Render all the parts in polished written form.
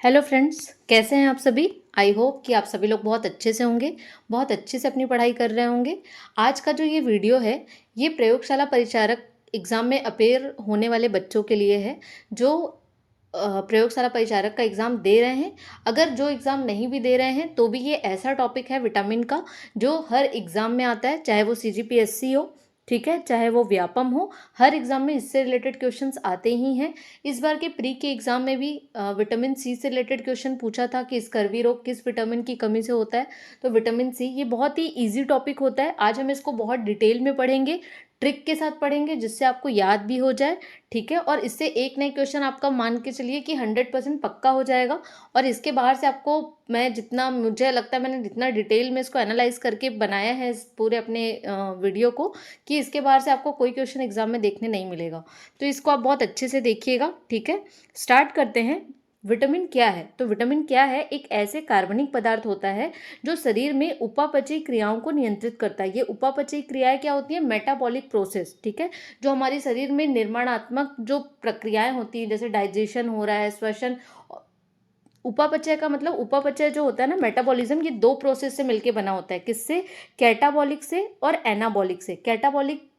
Hello friends, कैसे हैं आप सभी। आई होप कि आप सभी लोग बहुत अच्छे से होंगे, बहुत अच्छे से अपनी पढ़ाई कर रहे होंगे। आज का जो ये वीडियो है, ये प्रयोगशाला परिचारक एग्ज़ाम में अपेयर होने वाले बच्चों के लिए है, जो प्रयोगशाला परिचारक का एग्ज़ाम दे रहे हैं। अगर जो एग्ज़ाम नहीं भी दे रहे हैं, तो भी ये ऐसा टॉपिक है विटामिन का, जो हर एग्ज़ाम में आता है, चाहे वो सीजीपीएससी हो, ठीक है, चाहे वो व्यापम हो। हर एग्ज़ाम में इससे रिलेटेड क्वेश्चंस आते ही हैं। इस बार के प्री के एग्ज़ाम में भी विटामिन सी से रिलेटेड क्वेश्चन पूछा था कि स्कर्वी रोग किस विटामिन की कमी से होता है। तो विटामिन सी ये बहुत ही इजी टॉपिक होता है। आज हम इसको बहुत डिटेल में पढ़ेंगे, ट्रिक के साथ पढ़ेंगे, जिससे आपको याद भी हो जाए, ठीक है। और इससे एक नए क्वेश्चन आपका मान के चलिए कि 100% पक्का हो जाएगा। और इसके बाहर से आपको मैं जितना मुझे लगता है, मैंने जितना डिटेल में इसको एनालाइज करके बनाया है इस पूरे अपने वीडियो को, कि इसके बाहर से आपको कोई क्वेश्चन एग्जाम में देखने नहीं मिलेगा। तो इसको आप बहुत अच्छे से देखिएगा, ठीक है। स्टार्ट करते हैं। विटामिन क्या है? तो विटामिन क्या है? एक ऐसे कार्बनिक पदार्थ होता है जो शरीर में उपापचयी क्रियाओं को नियंत्रित करता है। ये उपापचयी क्रियाएं क्या होती है? मेटाबॉलिक प्रोसेस, ठीक है। जो हमारे शरीर में निर्माणात्मक जो प्रक्रियाएं होती हैं, जैसे डाइजेशन हो रहा है, श्वसन। उपापचय का मतलब, उपापचय जो होता है ना, मेटाबॉलिज्म, ये दो प्रोसेस से मिलके बना होता है। किससे? कैटाबॉलिक से और एनाबॉलिक से। कैटाबॉलिक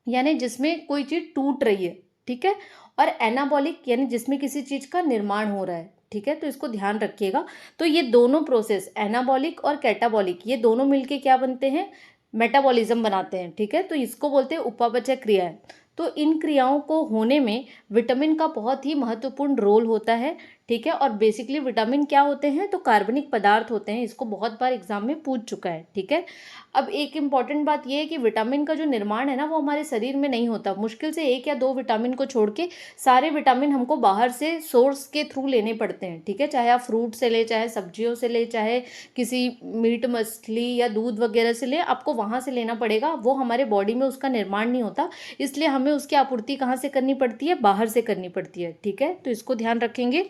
यानी जिसमें कोई चीज टूट रही है, ठीक है। और एनाबॉलिक यानी जिसमें किसी चीज का निर्माण हो रहा है, ठीक है। तो इसको ध्यान रखिएगा। तो ये दोनों प्रोसेस, एनाबॉलिक और कैटाबॉलिक, ये दोनों मिलके क्या बनते हैं? मेटाबॉलिज्म बनाते हैं, ठीक है। तो इसको बोलते हैं उपापचय क्रियाएं। तो इन क्रियाओं को होने में विटामिन का बहुत ही महत्वपूर्ण रोल होता है, ठीक है। और बेसिकली विटामिन क्या होते हैं? तो कार्बनिक पदार्थ होते हैं। इसको बहुत बार एग्जाम में पूछ चुका है, ठीक है। अब एक इम्पॉर्टेंट बात यह है कि विटामिन का जो निर्माण है ना, वो हमारे शरीर में नहीं होता। मुश्किल से एक या दो विटामिन को छोड़ के सारे विटामिन हमको बाहर से सोर्स के थ्रू लेने पड़ते हैं, ठीक है। चाहे आप फ्रूट से ले, चाहे सब्जियों से ले, चाहे किसी मीट मछली या दूध वगैरह से ले, आपको वहाँ से लेना पड़ेगा। वो हमारे बॉडी में उसका निर्माण नहीं होता, इसलिए हमें उसकी आपूर्ति कहाँ से करनी पड़ती है? बाहर से करनी पड़ती है, ठीक है। तो इसको ध्यान रखेंगे।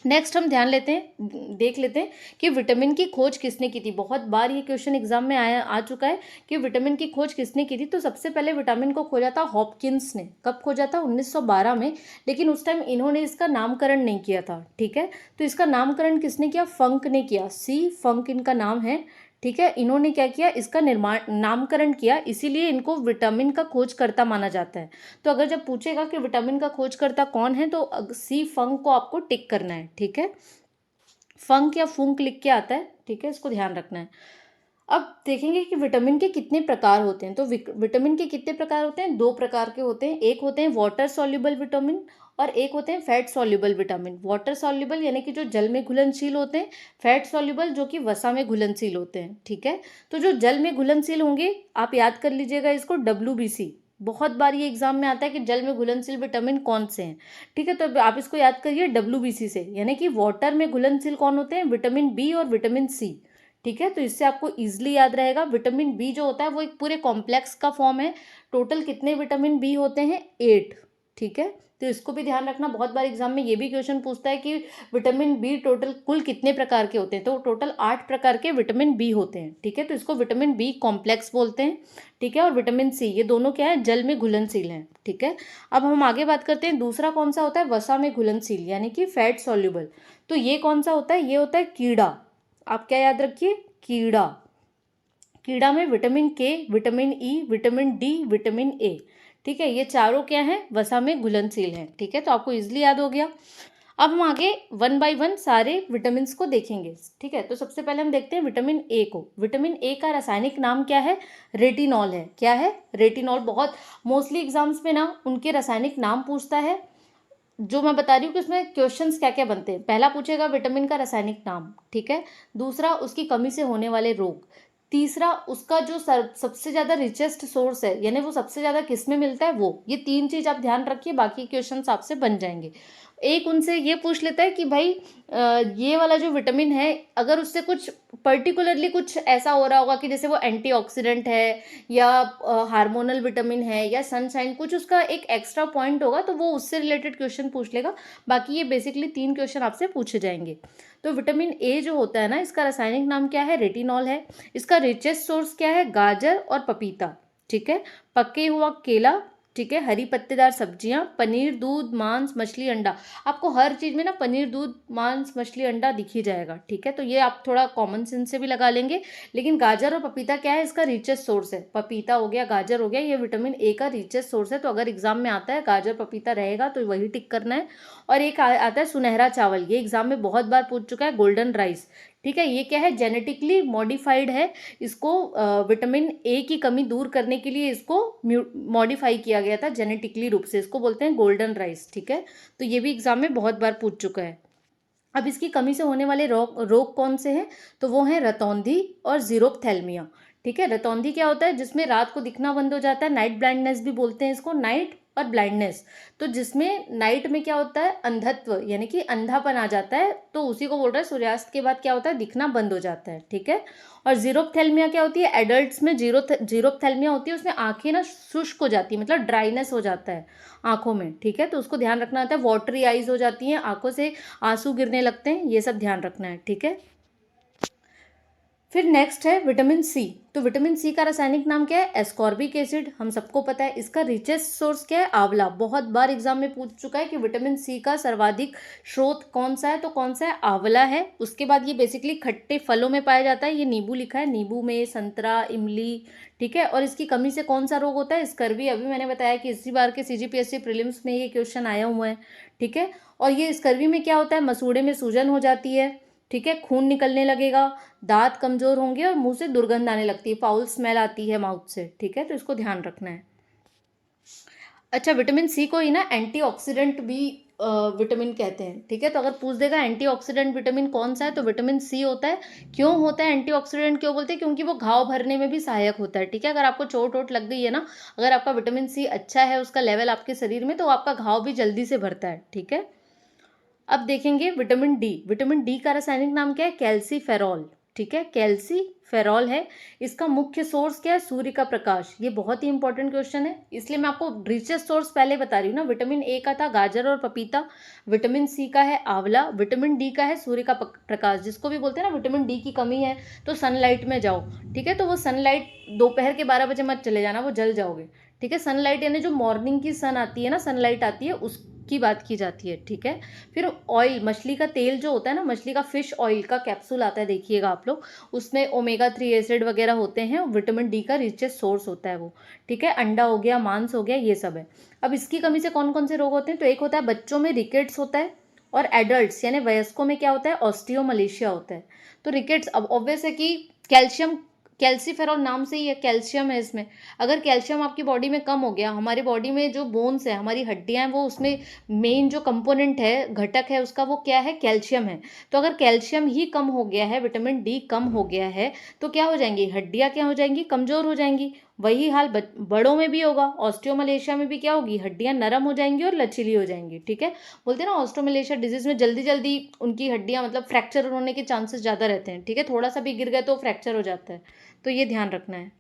नेक्स्ट हम ध्यान लेते हैं, देख लेते हैं कि विटामिन की खोज किसने की थी। बहुत बार ये क्वेश्चन एग्जाम में आ चुका है कि विटामिन की खोज किसने की थी। तो सबसे पहले विटामिन को खोजा था हॉपकिंस ने। कब खोजा था? 1912 में। लेकिन उस टाइम इन्होंने इसका नामकरण नहीं किया था, ठीक है। तो इसका नामकरण किसने किया? फंक ने किया। सी फंक इनका नाम है, ठीक है। इन्होंने क्या किया? इसका निर्माण, नामकरण किया, इसीलिए इनको विटामिन का खोजकर्ता माना जाता है। तो अगर जब पूछेगा कि विटामिन का खोजकर्ता कौन है, तो सी फंक को आपको टिक करना है, ठीक है। फंक या फुंक लिख के आता है, ठीक है, इसको ध्यान रखना है। अब देखेंगे कि विटामिन के कितने प्रकार होते हैं। तो विटामिन के कितने प्रकार होते हैं? दो प्रकार के होते हैं। एक होते हैं वाटर सॉल्युबल विटामिन और एक होते हैं fat soluble vitamin. Water soluble यानी कि जो जल में घुलनशील होते हैं, फैट सॉल्युबल जो कि वसा में घुलनशील होते हैं, ठीक है। तो जो जल में घुलनशील होंगे, आप याद कर लीजिएगा इसको, WBC। बहुत बार ये एग्जाम में आता है कि जल में घुलनशील विटामिन कौन से हैं, ठीक है। तो आप इसको याद करिए WBC से, यानी कि वाटर में घुलनशील कौन होते हैं? विटामिन बी और विटामिन सी, ठीक है। तो इससे आपको इजीली याद रहेगा। विटामिन बी जो होता है वो एक पूरे कॉम्प्लेक्स का फॉर्म है। टोटल कितने विटामिन बी होते हैं? 8, ठीक है। तो इसको भी ध्यान रखना। बहुत बार एग्जाम में ये भी क्वेश्चन पूछता है कि विटामिन बी टोटल कुल कितने प्रकार के होते हैं। तो टोटल 8 प्रकार के विटामिन बी होते हैं, ठीक है। तो इसको विटामिन बी कॉम्प्लेक्स बोलते हैं, ठीक है। और विटामिन सी, ये दोनों क्या है? जल में घुलनशील हैं, ठीक है। अब हम आगे बात करते हैं, दूसरा कौन सा होता है? वसा में घुलनशील यानी कि फैट सॉल्युबल। तो ये कौन सा होता है? ये होता है कीड़ा। आप क्या याद रखिए? कीड़ा। कीड़ा में विटामिन के, vitamin E, vitamin D, vitamin A, ठीक है। ये चारों क्या हैं? वसा में घुलनशील हैं, ठीक है। तो आपको इजीली याद हो गया। अब हम आगे वन बाय वन सारे विटामिन को देखेंगे, ठीक है। तो सबसे पहले हम देखते हैं विटामिन ए को। विटामिन ए का रासायनिक नाम क्या है? रेटिनॉल है। क्या है? रेटिनॉल। बहुत मोस्टली एग्जाम्स में ना उनके रासायनिक नाम पूछता है। जो मैं बता रही हूँ कि उसमें क्वेश्चंस क्या क्या बनते हैं। पहला पूछेगा विटामिन का रासायनिक नाम, ठीक है। दूसरा उसकी कमी से होने वाले रोग। तीसरा उसका जो सबसे ज्यादा रिचेस्ट सोर्स है, यानी वो सबसे ज्यादा किस में मिलता है, वो। ये तीन चीज आप ध्यान रखिए, बाकी क्वेश्चंस आपसे बन जाएंगे। एक उनसे ये पूछ लेता है कि भाई ये वाला जो विटामिन है, अगर उससे कुछ पर्टिकुलरली कुछ ऐसा हो रहा होगा कि जैसे वो एंटीऑक्सीडेंट है या हार्मोनल विटामिन है या सनशाइन, कुछ उसका एक एक्स्ट्रा पॉइंट होगा, तो वो उससे रिलेटेड क्वेश्चन पूछ लेगा। बाकी ये बेसिकली 3 क्वेश्चन आपसे पूछे जाएंगे। तो विटामिन ए जो होता है ना, इसका रासायनिक नाम क्या है? रेटिनॉल है। इसका रिचेस्ट सोर्स क्या है? गाजर और पपीता, ठीक है। पके हुआ केला, ठीक है, हरी पत्तेदार सब्जियां, पनीर, दूध, मांस, मछली, अंडा। आपको हर चीज़ में ना पनीर, दूध, मांस, मछली, अंडा दिख ही जाएगा। ठीक है, तो ये आप थोड़ा कॉमन सेंस से भी लगा लेंगे। लेकिन गाजर और पपीता क्या है, इसका रिचेस्ट सोर्स है। पपीता हो गया, गाजर हो गया, ये विटामिन ए का रिचेस्ट सोर्स है। तो अगर एग्जाम में आता है गाजर पपीता रहेगा तो वही टिक करना है। और एक आता है सुनहरा चावल, ये एग्जाम में बहुत बार पूछ चुका है, गोल्डन राइस। ठीक है, ये क्या है, जेनेटिकली मॉडिफाइड है। इसको विटामिन ए की कमी दूर करने के लिए इसको मॉडिफाई किया गया था जेनेटिकली रूप से, इसको बोलते हैं गोल्डन राइस। ठीक है, तो ये भी एग्जाम में बहुत बार पूछ चुका है। अब इसकी कमी से होने वाले रोग कौन से हैं, तो वो हैं रतौंधी और जीरोप्थेल्मिया। ठीक है, रतौंधी क्या होता है, जिसमें रात को दिखना बंद हो जाता है, नाइट ब्लाइंडनेस भी बोलते हैं इसको, नाइट और ब्लाइंडनेस। तो जिसमें नाइट में क्या होता है, अंधत्व यानी कि अंधापन आ जाता है, तो उसी को बोल रहा है सूर्यास्त के बाद क्या होता है, दिखना बंद हो जाता है। ठीक है, और जीरोप्थेल्मिया क्या होती है, एडल्ट्स में जीरोप्थेल्मिया होती है, उसमें आंखें ना शुष्क हो जाती है, मतलब ड्राइनेस हो जाता है आंखों में। ठीक है, तो उसको ध्यान रखना होता है, वाटरी आईज हो जाती हैं, आंखों से आंसू गिरने लगते हैं, ये सब ध्यान रखना है। ठीक है, फिर नेक्स्ट है विटामिन सी। तो विटामिन सी का रासायनिक नाम क्या है, एस्कॉर्बिक एसिड, हम सबको पता है। इसका रिचेस्ट सोर्स क्या है, आंवला। बहुत बार एग्जाम में पूछ चुका है कि विटामिन सी का सर्वाधिक स्रोत कौन सा है, तो कौन सा है, आंवला है। उसके बाद ये बेसिकली खट्टे फलों में पाया जाता है, ये नींबू लिखा है, नींबू में, संतरा, इमली। ठीक है, और इसकी कमी से कौन सा रोग होता है, स्कर्वी। अभी मैंने बताया कि इसी बार के सीजीपीएससी प्रीलिम्स में ये क्वेश्चन आया हुआ है। ठीक है, और ये स्कर्वी में क्या होता है, मसूड़े में सूजन हो जाती है। ठीक है, खून निकलने लगेगा, दांत कमजोर होंगे और मुंह से दुर्गंध आने लगती है, फाउल स्मेल आती है माउथ से। ठीक है, तो इसको ध्यान रखना है। अच्छा, विटामिन सी को ही ना एंटीऑक्सीडेंट भी विटामिन कहते हैं। ठीक है, तो अगर पूछ देगा एंटीऑक्सीडेंट विटामिन कौन सा है, तो विटामिन सी होता है। क्यों होता है एंटीऑक्सीडेंट, क्यों बोलते हैं, क्योंकि वो घाव भरने में भी सहायक होता है। ठीक है, अगर आपको चोट वोट लग गई है ना, अगर आपका विटामिन सी अच्छा है, उसका लेवल आपके शरीर में, तो आपका घाव भी जल्दी से भरता है। ठीक है, अब देखेंगे विटामिन डी। विटामिन डी का रासायनिक नाम क्या है, कैल्सीफेरॉल। ठीक है, कैल्सीफेरॉल है। इसका मुख्य सोर्स क्या है, सूर्य का प्रकाश। ये बहुत ही इंपॉर्टेंट क्वेश्चन है, इसलिए मैं आपको रिचेस्ट सोर्स पहले बता रही हूँ ना। विटामिन ए का था गाजर और पपीता, विटामिन सी का है आंवला, विटामिन डी का है सूर्य का प्रकाश। जिसको भी बोलते हैं ना विटामिन डी की कमी है, तो सनलाइट में जाओ। ठीक है, तो वो सनलाइट दोपहर के 12 बजे मत चले जाना, वो जल जाओगे। ठीक है, सनलाइट यानी जो मॉर्निंग की सन आती है ना, सनलाइट आती है, उसकी बात की जाती है। ठीक है, फिर ऑयल, मछली का तेल जो होता है ना, मछली का फिश ऑयल का कैप्सूल आता है, देखिएगा आप लोग, उसमें ओमेगा 3 एसिड वगैरह होते हैं, विटामिन डी का रिचेस्ट सोर्स होता है वो। ठीक है, अंडा हो गया, मांस हो गया, ये सब है। अब इसकी कमी से कौन कौन से रोग होते हैं, तो एक होता है बच्चों में रिकेट्स होता है, और एडल्ट्स यानी वयस्कों में क्या होता है, ऑस्टियोमलेशिया होता है। तो रिकेट्स, अब ऑब्वियस है कि कैल्शियम, कैल्सीफेरॉल नाम से ही है, कैल्शियम है इसमें। अगर कैल्शियम आपकी बॉडी में कम हो गया, हमारी बॉडी में जो बोन्स है, हमारी हड्डियां हैं, वो उसमें मेन जो कंपोनेंट है, घटक है उसका, वो क्या है, कैल्शियम है। तो अगर कैल्शियम ही कम हो गया है, विटामिन डी कम हो गया है, तो क्या हो जाएंगी हड्डियां, क्या हो जाएंगी, कमजोर हो जाएंगी। वही हाल बड़ों में भी होगा, ऑस्टियोमलेशिया में भी क्या होगी, हड्डियां नरम हो जाएंगी और लचीली हो जाएंगी। ठीक है, बोलते हैं ना ऑस्टियोमलेशिया डिजीज में जल्दी जल्दी उनकी हड्डियां मतलब फ्रैक्चर होने के चांसेस ज़्यादा रहते हैं। ठीक है, थोड़ा सा भी गिर गए तो फ्रैक्चर हो जाता है, तो ये ध्यान रखना है।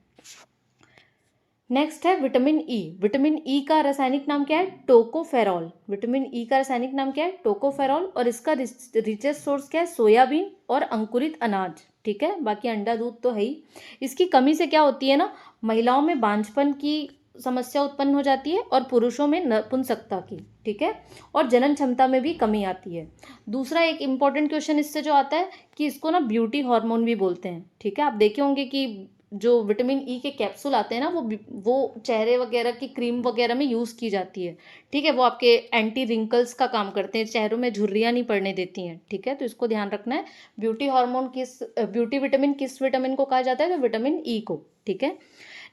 नेक्स्ट है विटामिन ई। विटामिन ई का रासायनिक नाम क्या है, टोकोफेरॉल। विटामिन ई का रासायनिक नाम क्या है, टोकोफेरॉल, और इसका रिचेस्ट सोर्स क्या है, सोयाबीन और अंकुरित अनाज। ठीक है, बाकी अंडा दूध तो है ही। इसकी कमी से क्या होती है ना, महिलाओं में बांझपन की समस्या उत्पन्न हो जाती है, और पुरुषों में नपुंसकता की। ठीक है, और जनन क्षमता में भी कमी आती है। दूसरा एक इंपॉर्टेंट क्वेश्चन इससे जो आता है कि इसको ना ब्यूटी हार्मोन भी बोलते हैं। ठीक है, आप देखे होंगे कि जो विटामिन ई के कैप्सूल आते हैं ना, वो चेहरे वगैरह की क्रीम वगैरह में यूज़ की जाती है। ठीक है, वो आपके एंटी रिंकल्स का काम करते हैं, चेहरों में झुर्रियाँ नहीं पड़ने देती हैं। ठीक है, तो इसको ध्यान रखना है। ब्यूटी विटामिन किस विटामिन को कहा जाता है, तो विटामिन ई को। ठीक है,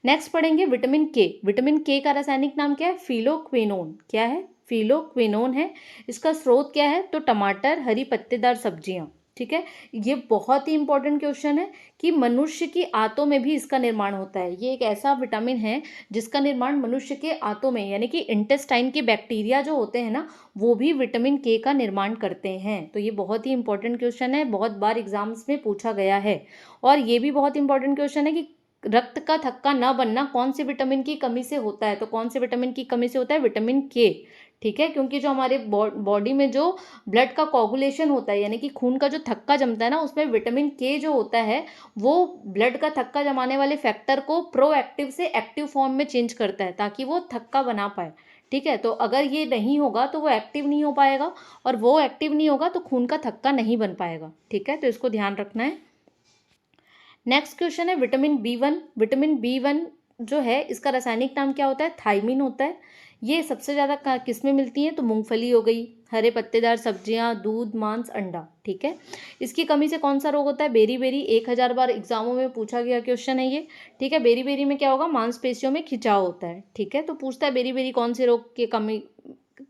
नेक्स्ट पढ़ेंगे विटामिन के। विटामिन के का रासायनिक नाम क्या है, फिलोक्विनोन। क्या है, फिलोक्विनोन है। इसका स्रोत क्या है, तो टमाटर, हरी पत्तेदार सब्जियां। ठीक है, ये बहुत ही इंपॉर्टेंट क्वेश्चन है कि मनुष्य की आंतों में भी इसका निर्माण होता है। ये एक ऐसा विटामिन है जिसका निर्माण मनुष्य के आंतों में यानी कि इंटेस्टाइन के बैक्टीरिया जो होते हैं ना, वो भी विटामिन के का निर्माण करते हैं। तो ये बहुत ही इंपॉर्टेंट क्वेश्चन है, बहुत बार एग्जाम्स में पूछा गया है। और ये भी बहुत इंपॉर्टेंट क्वेश्चन है कि रक्त का थक्का न बनना कौन से विटामिन की कमी से होता है, तो कौन से विटामिन की कमी से होता है, विटामिन के। ठीक है, क्योंकि जो हमारे बॉडी में जो ब्लड का कोगुलेशन होता है, यानी कि खून का जो थक्का जमता है ना, उसमें विटामिन के जो होता है वो ब्लड का थक्का जमाने वाले फैक्टर को प्रोएक्टिव से एक्टिव फॉर्म में चेंज करता है ताकि वो थक्का बना पाए। ठीक है, तो अगर ये नहीं होगा तो वो एक्टिव नहीं हो पाएगा, और वो एक्टिव नहीं होगा तो खून का थक्का नहीं बन पाएगा। ठीक है, तो इसको ध्यान रखना है। नेक्स्ट क्वेश्चन है विटामिन बी 1। विटामिन बी 1 जो है इसका रासायनिक नाम क्या होता है? थायमिन होता है। ये सबसे ज़्यादा किस में मिलती हैं? तो मूंगफली हो गई, हरे पत्तेदार सब्जियां, दूध, मांस, अंडा। ठीक है, इसकी कमी से कौन सा रोग होता है? Berry berry. 1000 बार एग्जामों में पूछा गया क्वेश्चन है ये। ठीक है, बेरी बेरी में क्या होगा? मांसपेशियों में खिंचाव होता है। ठीक है, तो पूछता है बेरी बेरी कौन से रोग की कमी,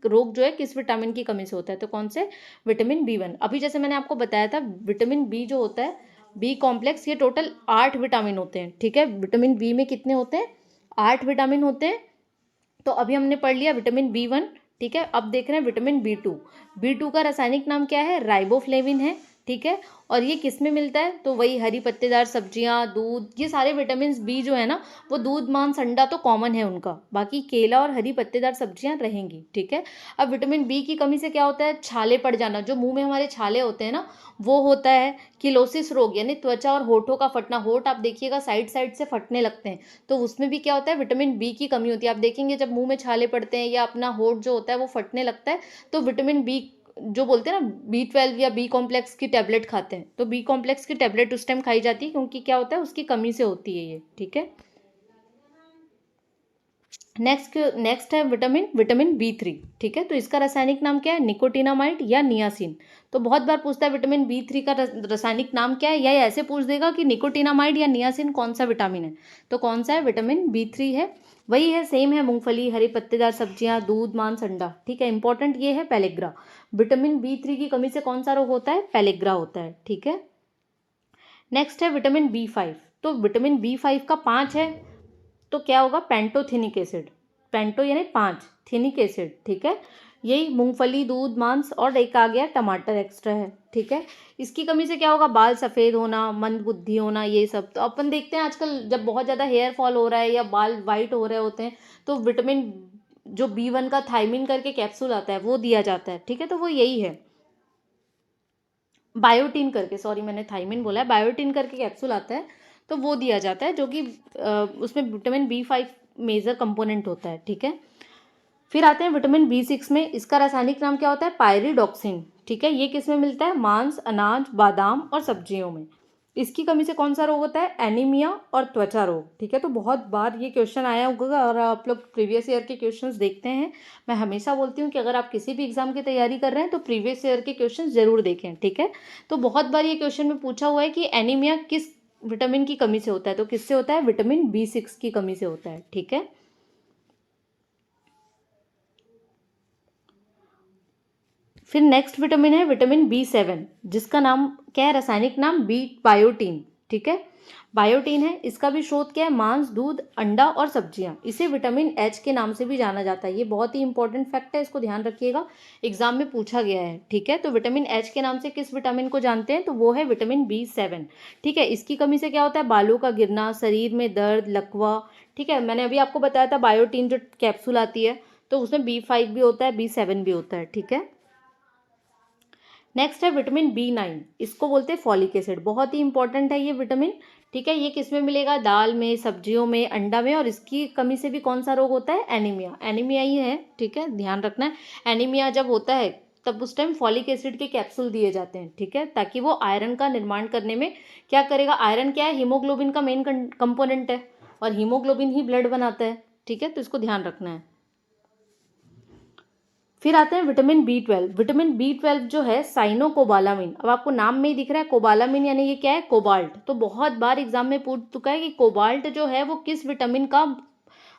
रोग जो है किस विटामिन की कमी से होता है? तो कौन से? Vitamin B 1। अभी जैसे मैंने आपको बताया था विटामिन बी जो होता है, बी कॉम्प्लेक्स, ये टोटल 8 विटामिन होते हैं। ठीक है, विटामिन बी में कितने होते हैं? 8 विटामिन होते हैं। तो अभी हमने पढ़ लिया विटामिन बी 1। ठीक है, अब देख रहे हैं विटामिन बी 2 का रासायनिक नाम क्या है? राइबोफ्लेविन है। ठीक है, और ये किस में मिलता है? तो वही हरी पत्तेदार सब्जियां, दूध, ये सारे विटामिन बी जो है ना, वो दूध, मांस, अंडा तो कॉमन है उनका, बाकी केला और हरी पत्तेदार सब्जियां रहेंगी। ठीक है, अब विटामिन बी की कमी से क्या होता है? छाले पड़ जाना, जो मुंह में हमारे छाले होते हैं ना, वो होता है। किलोसिस रोग, यानी त्वचा और होठों का फटना, होठ आप देखिएगा साइड साइड से फटने लगते हैं, तो उसमें भी क्या होता है? विटामिन बी की कमी होती है। आप देखेंगे जब मुंह में छाले पड़ते हैं या अपना होठ जो होता है वो फटने लगता है, तो विटामिन बी, जो बोलते हैं ना बी 12 या बी कॉम्प्लेक्स की टैबलेट खाते हैं, तो बी कॉम्प्लेक्स की टैबलेट उस टाइम खाई जाती है, क्योंकि क्या होता है? उसकी कमी से होती है ये। ठीक है, नेक्स्ट है विटामिन बी 3। ठीक है, तो इसका रासायनिक नाम क्या है? निकोटिनामाइड या नियासिन। तो बहुत बार पूछता है विटामिन बी 3 का रासायनिक नाम क्या है, या ये ऐसे पूछ देगा कि निकोटिनामाइड या नियासिन कौन सा विटामिन है। तो कौन सा है? विटामिन बी 3 है। वही है, सेम है, मूंगफली, हरी पत्तेदार सब्जियां, दूध, मांस, अंडा। ठीक है, इंपॉर्टेंट ये है पेलेग्रा। विटामिन बी 3 की कमी से कौन सा रोग होता है? पेलेग्रा होता है। ठीक है, नेक्स्ट है विटामिन बी 5। तो विटामिन बी 5 का 5 है, तो क्या होगा? Pantothenic acid. पेंटो यानी 5, थेनिक एसिड। ठीक है, यही मूंगफली, दूध, मांस, और एक आ गया टमाटर एक्स्ट्रा है। ठीक है, इसकी कमी से क्या होगा? बाल सफ़ेद होना, मंद बुद्धि होना, ये सब। तो अपन देखते हैं आजकल जब बहुत ज़्यादा हेयर फॉल हो रहा है या बाल वाइट हो रहे होते हैं, तो विटामिन जो बी 1 का थायमिन करके कैप्सूल आता है वो दिया जाता है। ठीक है, तो वो यही है, बायोटीन करके, सॉरी मैंने थायमिन बोला है, बायोटीन करके कैप्सूल आता है, तो वो दिया जाता है, जो कि उसमें विटामिन बी 5 मेजर कंपोनेंट होता है। ठीक है, फिर आते हैं विटामिन बी 6 में। इसका रासायनिक नाम क्या होता है? पायरिडॉक्सिन। ठीक है, ये किस में मिलता है? मांस, अनाज, बादाम और सब्जियों में। इसकी कमी से कौन सा रोग होता है? एनीमिया और त्वचा रोग। ठीक है, तो बहुत बार ये क्वेश्चन आया होगा, और आप लोग प्रीवियस ईयर के क्वेश्चंस देखते हैं। मैं हमेशा बोलती हूँ कि अगर आप किसी भी एग्जाम की तैयारी कर रहे हैं तो प्रीवियस ईयर के क्वेश्चन जरूर देखें। ठीक है, तो बहुत बार ये क्वेश्चन में पूछा हुआ है कि एनीमिया किस विटामिन की कमी से होता है, तो किससे होता है? विटामिन बी 6 की कमी से होता है। ठीक है, फिर नेक्स्ट विटामिन है विटामिन बी 7, जिसका नाम क्या है? रासायनिक नाम बायोटीन। ठीक है, बायोटीन है। इसका भी स्रोत क्या है? मांस, दूध, अंडा और सब्जियां। इसे विटामिन एच के नाम से भी जाना जाता है। ये बहुत ही इंपॉर्टेंट फैक्ट है, इसको ध्यान रखिएगा, एग्जाम में पूछा गया है। ठीक है, तो विटामिन एच के नाम से किस विटामिन को जानते हैं? तो वो है विटामिन बी 7। ठीक है, इसकी कमी से क्या होता है? बालों का गिरना, शरीर में दर्द, लकवा। ठीक है, मैंने अभी आपको बताया था बायोटीन जो कैप्सूल आती है, तो उसमें बी 5 भी होता है, बी 7 भी होता है। ठीक है, नेक्स्ट है विटामिन बी 9। इसको बोलते हैं फॉलिक एसिड, बहुत ही इंपॉर्टेंट है ये विटामिन। ठीक है, ये किस में मिलेगा? दाल में, सब्जियों में, अंडा में, और इसकी कमी से भी कौन सा रोग होता है? एनीमिया। एनीमिया ही है। ठीक है, ध्यान रखना है, एनीमिया जब होता है तब उस टाइम फॉलिक एसिड के कैप्सूल दिए जाते हैं। ठीक है, ताकि वो आयरन का निर्माण करने में क्या करेगा? आयरन क्या है? हीमोग्लोबिन का मेन कंपोनेंट है, और हीमोग्लोबिन ही ब्लड बनाता है। ठीक है, तो इसको ध्यान रखना है। फिर आते हैं विटामिन बी 12। विटामिन बी 12 जो है साइनोकोबालामिन। अब आपको नाम में ही दिख रहा है कोबालामिन, यानी ये क्या है? कोबाल्ट। तो बहुत बार एग्जाम में पूछ चुका है कि कोबाल्ट जो है वो किस विटामिन का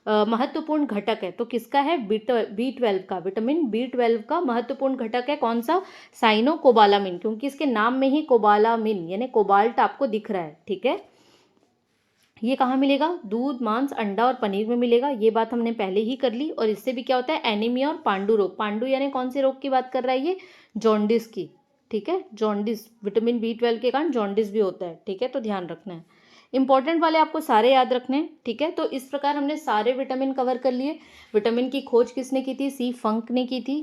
महत्वपूर्ण घटक है। तो किसका है? बी 12 का। विटामिन बी 12 का महत्वपूर्ण घटक है कौन सा? साइनोकोबालामिन, क्योंकि इसके नाम में ही कोबालामिन यानी कोबाल्ट आपको दिख रहा है। ठीक है, ये कहाँ मिलेगा? दूध, मांस, अंडा और पनीर में मिलेगा। ये बात हमने पहले ही कर ली। और इससे भी क्या होता है? एनीमिया और पांडु रोग। पांडु यानी कौन से रोग की बात कर रहा है? ये जॉन्डिस की। ठीक है, जॉन्डिस, विटामिन बी 12 के कारण जॉन्डिस भी होता है। ठीक है, तो ध्यान रखना है। इंपॉर्टेंट वाले आपको सारे याद रखने हैं, ठीक है। तो इस प्रकार हमने सारे विटामिन कवर कर लिए। विटामिन की खोज किसने की थी? सी फंक ने की थी,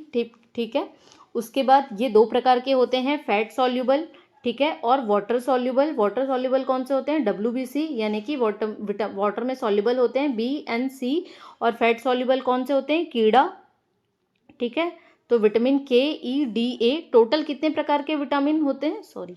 ठीक है। उसके बाद ये 2 प्रकार के होते हैं, फैट सॉल्युबल, ठीक है, और वाटर सॉल्युबल। वाटर सॉल्युबल कौन से होते हैं? WBC, यानी कि वाटर में सॉल्युबल होते हैं, B and C। और फैट सॉल्युबल कौन से होते हैं? कीड़ा, ठीक है। तो विटामिन KE, DA, टोटल कितने प्रकार के विटामिन होते हैं?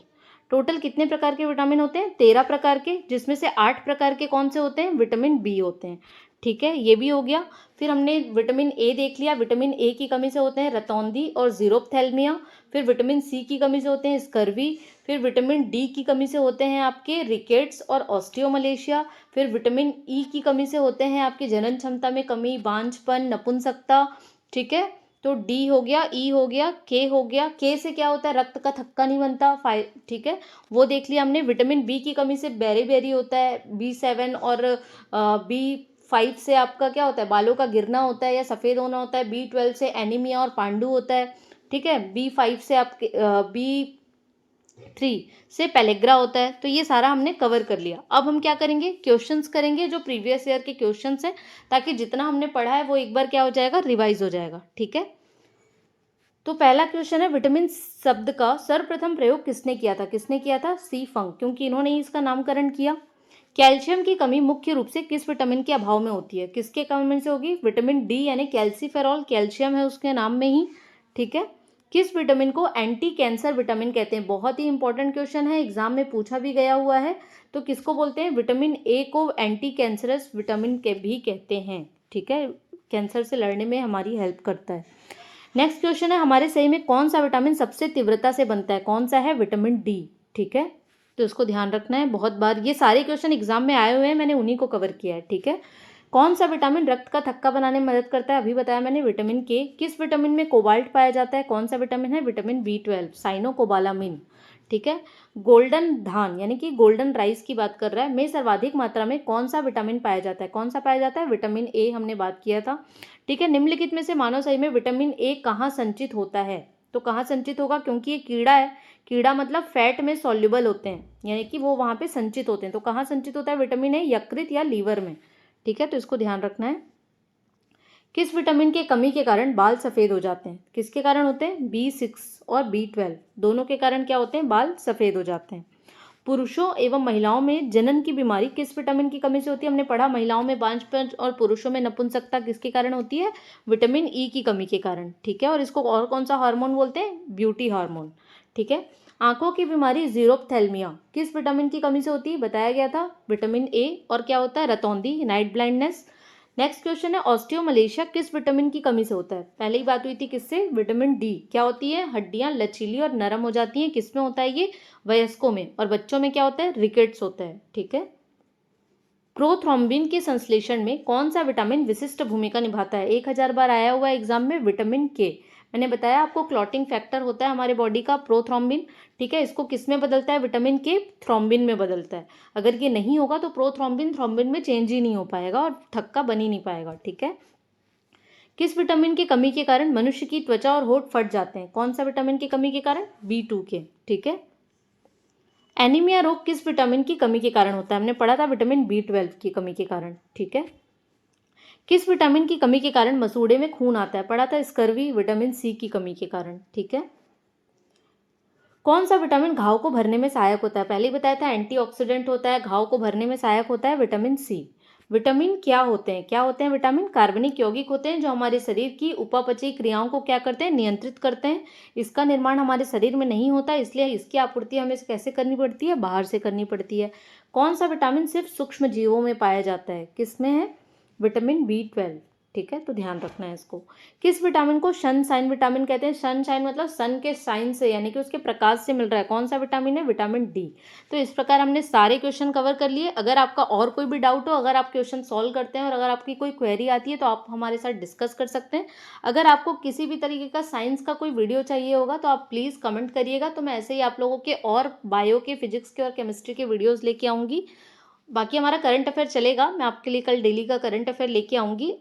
टोटल कितने प्रकार के विटामिन होते हैं? 13 प्रकार के, जिसमें से 8 प्रकार के कौन से होते हैं? विटामिन बी होते हैं, ठीक है। ये भी हो गया। फिर हमने विटामिन ए देख लिया। विटामिन ए की कमी से होते हैं रतौंधी और जीरोप्थेल्मिया। फिर विटामिन सी की कमी से होते हैं स्कर्वी। फिर विटामिन डी की कमी से होते हैं आपके रिकेट्स और ऑस्टियोमलेशिया। फिर विटामिन ई की कमी से होते हैं आपकी जनन क्षमता में कमी, बांझपन, नपुंसकता, ठीक है। तो डी हो गया, ई हो गया, के हो गया। के से क्या होता है? रक्त का थक्का नहीं बनता, ठीक है, वो देख लिया हमने। विटामिन बी की कमी से बेरी होता है, B7, और B5 से आपका क्या होता है? बालों का गिरना होता है या सफ़ेद होना होता है। B12 से एनीमिया और पांडु होता है, ठीक है। B5 से आपके B3 से पेलेग्रा होता है। तो ये सारा हमने कवर कर लिया। अब हम क्या करेंगे? क्वेश्चंस करेंगे जो प्रीवियस ईयर के क्वेश्चंस हैं, ताकि जितना हमने पढ़ा है वो एक बार क्या हो जाएगा? रिवाइज हो जाएगा, ठीक है। तो पहला क्वेश्चन है, विटामिन शब्द का सर्वप्रथम प्रयोग किसने किया था? किसने किया था? सी फंक, क्योंकि इन्होंने ही इसका नामकरण किया। कैल्शियम की कमी मुख्य रूप से किस विटामिन के अभाव में होती है? किसके कमी से होगी? विटामिन डी, यानी कैल्सीफेरॉल, कैल्शियम है उसके नाम में ही, ठीक है। किस विटामिन को एंटी कैंसर विटामिन कहते हैं? बहुत ही इंपॉर्टेंट क्वेश्चन है, एग्जाम में पूछा भी गया हुआ है। तो किसको बोलते हैं? विटामिन ए को एंटी कैंसरस विटामिन के भी कहते हैं, ठीक है। कैंसर से लड़ने में हमारी हेल्प करता है। नेक्स्ट क्वेश्चन है, हमारे शरीर में कौन सा विटामिन सबसे तीव्रता से बनता है? कौन सा है? विटामिन डी, ठीक है। तो इसको ध्यान रखना है, बहुत बार ये सारे क्वेश्चन एग्जाम में आए हुए हैं, मैंने उन्हीं को कवर किया है, ठीक है। कौन सा विटामिन रक्त का थक्का बनाने में मदद करता है? अभी बताया मैंने, विटामिन के। किस विटामिन में कोबाल्ट पाया जाता है? कौन सा विटामिन है? विटामिन B12, साइनोकोबालामिन, ठीक है। गोल्डन धान, यानी कि गोल्डन राइस की बात कर रहा है, में सर्वाधिक मात्रा में कौन सा विटामिन पाया जाता है? कौन सा पाया जाता है? विटामिन ए, हमने बात किया था, ठीक है। निम्नलिखित में से मानव शरीर में विटामिन ए कहाँ संचित होता है? तो कहाँ संचित होगा? क्योंकि ये कीड़ा है, कीड़ा मतलब फैट में सॉल्युबल होते हैं, यानी कि वो वहाँ पे संचित होते हैं। तो कहाँ संचित होता है विटामिन ए? यकृत या लीवर में, ठीक है। तो इसको ध्यान रखना है। किस विटामिन की कमी के कारण बाल सफ़ेद हो जाते हैं? किसके कारण होते हैं? B6 और B12 दोनों के कारण क्या होते हैं? बाल सफ़ेद हो जाते हैं। पुरुषों एवं महिलाओं में जनन की बीमारी किस विटामिन की कमी से होती है? हमने पढ़ा, महिलाओं में बांझपन और पुरुषों में नपुंसकता किसके कारण होती है? विटामिन ई की कमी के कारण, ठीक है। और इसको और कौन सा हार्मोन बोलते हैं? ब्यूटी हार्मोन, ठीक है। आंखों की बीमारी जीरोप्थेल्मिया किस विटामिन की कमी से होती है? बताया गया था, विटामिन ए। और क्या होता है? रतौंधी, नाइट ब्लाइंडनेस। नेक्स्ट क्वेश्चन है, ऑस्टियोमलेशिया किस विटामिन की कमी से होता है? पहले ही बात हुई थी, किससे? Vitamin D. क्या होती है? हड्डियां लचीली और नरम हो जाती हैं। किसमें होता है ये? वयस्कों में। और बच्चों में क्या होता है? रिकेट्स होता है, ठीक है। प्रोथ्रोम्बिन के संश्लेषण में कौन सा विटामिन विशिष्ट भूमिका निभाता है? 1000 बार आया हुआ एग्जाम में, विटामिन के। मैंने बताया आपको, क्लॉटिंग फैक्टर होता है हमारे बॉडी का प्रोथ्रोम्बिन, ठीक है। इसको किस में बदलता है? विटामिन के थ्रोम्बिन में बदलता है। अगर ये नहीं होगा तो प्रोथ्रोम्बिन थ्रोम्बिन में चेंज ही नहीं हो पाएगा और थक्का बन ही नहीं पाएगा, ठीक है। किस विटामिन की कमी के कारण मनुष्य की त्वचा और होंठ फट जाते हैं? कौन सा विटामिन की कमी के कारण? B2 के, ठीक है। एनीमिया रोग किस विटामिन की कमी के कारण होता है? हमने पढ़ा था, विटामिन B12 की कमी के कारण, ठीक है। किस विटामिन की कमी के कारण मसूड़े में खून आता है? पढ़ा था, स्कर्वी, विटामिन सी की कमी के कारण, ठीक है। कौन सा विटामिन घाव को भरने में सहायक होता है? पहले ही बताया था, एंटीऑक्सीडेंट होता है, घाव को भरने में सहायक होता है, विटामिन सी। विटामिन क्या होते हैं? क्या होते हैं विटामिन? कार्बनिक यौगिक होते हैं, जो हमारे शरीर की उपापचयी क्रियाओं को क्या करते हैं? नियंत्रित करते हैं। इसका निर्माण हमारे शरीर में नहीं होता, इसलिए इसकी आपूर्ति हमें कैसे करनी पड़ती है? बाहर से करनी पड़ती है। कौन सा विटामिन सिर्फ सूक्ष्म जीवों में पाया जाता है? किसमें है? विटामिन B12, ठीक है। तो ध्यान रखना है इसको। किस विटामिन को सनशाइन विटामिन कहते हैं? सनशाइन मतलब सन के साइन से, यानी कि उसके प्रकाश से मिल रहा है। कौन सा विटामिन है? Vitamin D. तो इस प्रकार हमने सारे क्वेश्चन कवर कर लिए। अगर आपका और कोई भी डाउट हो, अगर आप क्वेश्चन सॉल्व करते हैं और अगर आपकी कोई क्वेरी आती है, तो आप हमारे साथ डिस्कस कर सकते हैं। अगर आपको किसी भी तरीके का साइंस का कोई वीडियो चाहिए होगा तो आप प्लीज़ कमेंट करिएगा, तो मैं ऐसे ही आप लोगों के और बायो के, फिजिक्स के और केमिस्ट्री के वीडियोज़ लेके आऊँगी। बाकी हमारा करंट अफेयर चलेगा, मैं आपके लिए कल डेली का करंट अफेयर लेके आऊँगी।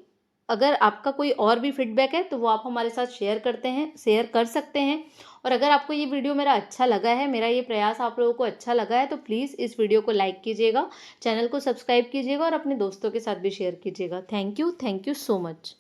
अगर आपका कोई और भी फीडबैक है तो वो आप हमारे साथ शेयर कर सकते हैं। और अगर आपको ये वीडियो मेरा अच्छा लगा है, मेरा ये प्रयास आप लोगों को अच्छा लगा है, तो प्लीज़ इस वीडियो को लाइक कीजिएगा, चैनल को सब्सक्राइब कीजिएगा और अपने दोस्तों के साथ भी शेयर कीजिएगा। Thank you so much.